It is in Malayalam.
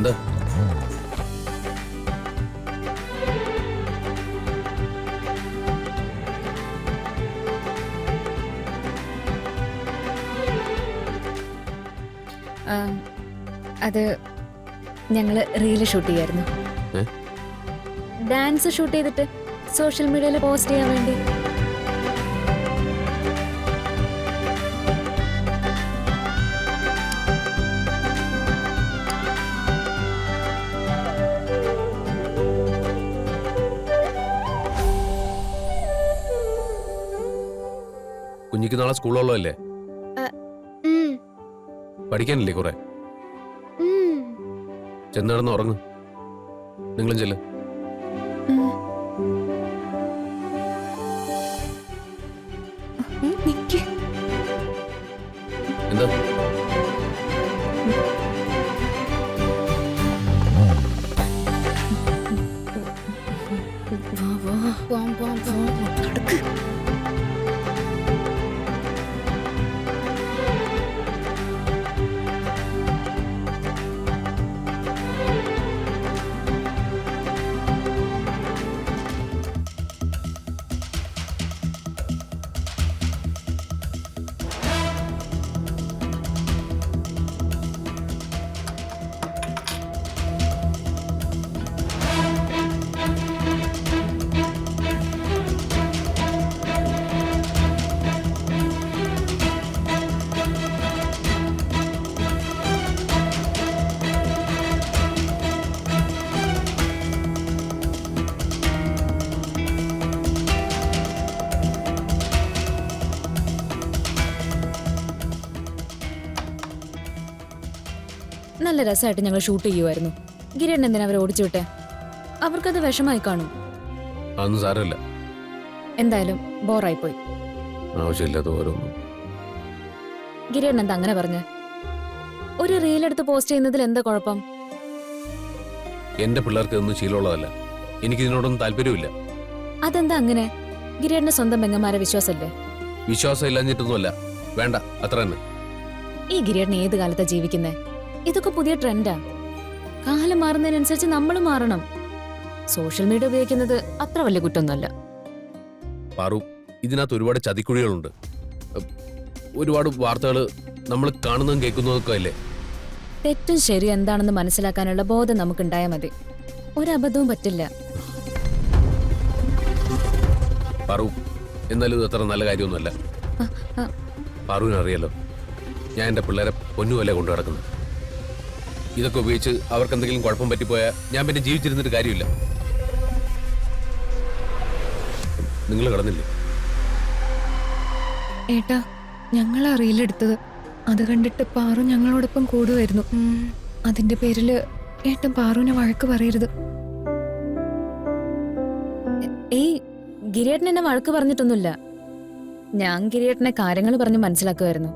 എന്താ? അത് ഞങ്ങള് റീല് ഷൂട്ട് ചെയ്യായിരുന്നു. ഡാൻസ് ഷൂട്ട് ചെയ്തിട്ട് സോഷ്യൽ മീഡിയയിൽ പോസ്റ്റ് ചെയ്യാൻ വേണ്ടി. കുഞ്ഞിക്ക് നാളെ സ്കൂളുള്ളതല്ലേ? പഠിക്കാനില്ലേ കുറെ? ചെന്നിടന്ന് ഉറങ്ങും. നിങ്ങളും ചെല്ല്. എന്താ? നല്ല രസമായിട്ട് ഞങ്ങൾ ഷൂട്ട് ചെയ്യുമായിരുന്നു. ഗിരേട്ടൻ എന്തിനാ അവരെ ഓടിച്ചു വിട്ടെ? അവർക്കത് വിഷമായി കാണും. അതൊന്നും സാരമില്ല. എന്തായാലും ബോറായിപ്പോയി. ആവശ്യമില്ലാത്ത ഓരോന്നും. ഗിരേട്ടൻ എന്താ അങ്ങനെ പറഞ്ഞ? ഒരു റീലെടുത്ത് പോസ്റ്റ് ചെയ്യുന്നതിൽ എന്താ കുഴപ്പം? എന്റെ പിള്ളേർക്ക് ഇതൊന്നും ശീലമുള്ളതല്ല. എനിക്ക് ഇതിനോടൊന്നും താല്പര്യമില്ല. അതെന്താ അങ്ങനെ? ഗിരേട്ടന്റെ സ്വന്തം പെങ്ങന്മാരെ വിശ്വാസല്ലേ? വിശ്വാസം ഇല്ലാഞ്ഞിട്ടൊന്നുമല്ല. വേണ്ട, അത്ര തന്നെ. ഈ ഗിരേട്ടൻ ഏത് കാലത്താ ജീവിക്കുന്നേ? ഇതൊക്കെ പുതിയ ട്രെൻഡാ. കാലം മാറുന്നതിനനുസരിച്ച് നമ്മളും മാറണം. സോഷ്യൽ മീഡിയ ഉപയോഗിക്കുന്നത് അത്ര വലിയ കുറ്റമൊന്നുമല്ല. പാറു, ഇതിനകത്ത് ഒരുപാട് ചതിക്കുഴികളുണ്ട്. ഒരുപാട് വാർത്തകൾ നമ്മൾ കാണുന്നതും കേൾക്കുന്നതൊക്കെ അല്ലേ. തെറ്റും ശരി എന്താണെന്ന് മനസ്സിലാക്കാനുള്ള ബോധം നമുക്കുണ്ടായാൽ മതി. ഒരബദ്ധവും പറ്റില്ല. പാറു, എന്നാലും ഇത് അത്ര നല്ല കാര്യമൊന്നുമല്ല. പാറുവിനറിയാലോ, ഞാൻ എൻ്റെ പിള്ളേരെ പൊന്നുപോലെ കൊണ്ടു നടക്കുന്നത്. ഇതൊക്കെ ഉപയോഗിച്ച് അവർക്ക് എന്തെങ്കിലും കുഴപ്പം പറ്റിപ്പോയാൽ ഞാൻ പിന്നെ ജീവിച്ചിരുന്നിട്ട് കാര്യമില്ല. നിങ്ങൾ കടന്നില്ലേ? ഏട്ടാ, ഞങ്ങളാ റീലെടുത്തത്. അത് കണ്ടിട്ട് പാറു ഞങ്ങളോടൊപ്പം കൂടുമായിരുന്നു. അതിന്റെ പേരില് ഏട്ടൻ പാറുവിനെ വഴക്ക് പറയരുത്. ഏയ്, ഗിരേട്ടൻ എന്നെ വഴക്ക് പറഞ്ഞിട്ടൊന്നുമില്ല. ഞാൻ ഗിരേട്ടനെ കാര്യങ്ങൾ പറഞ്ഞ് മനസ്സിലാക്കുമായിരുന്നു.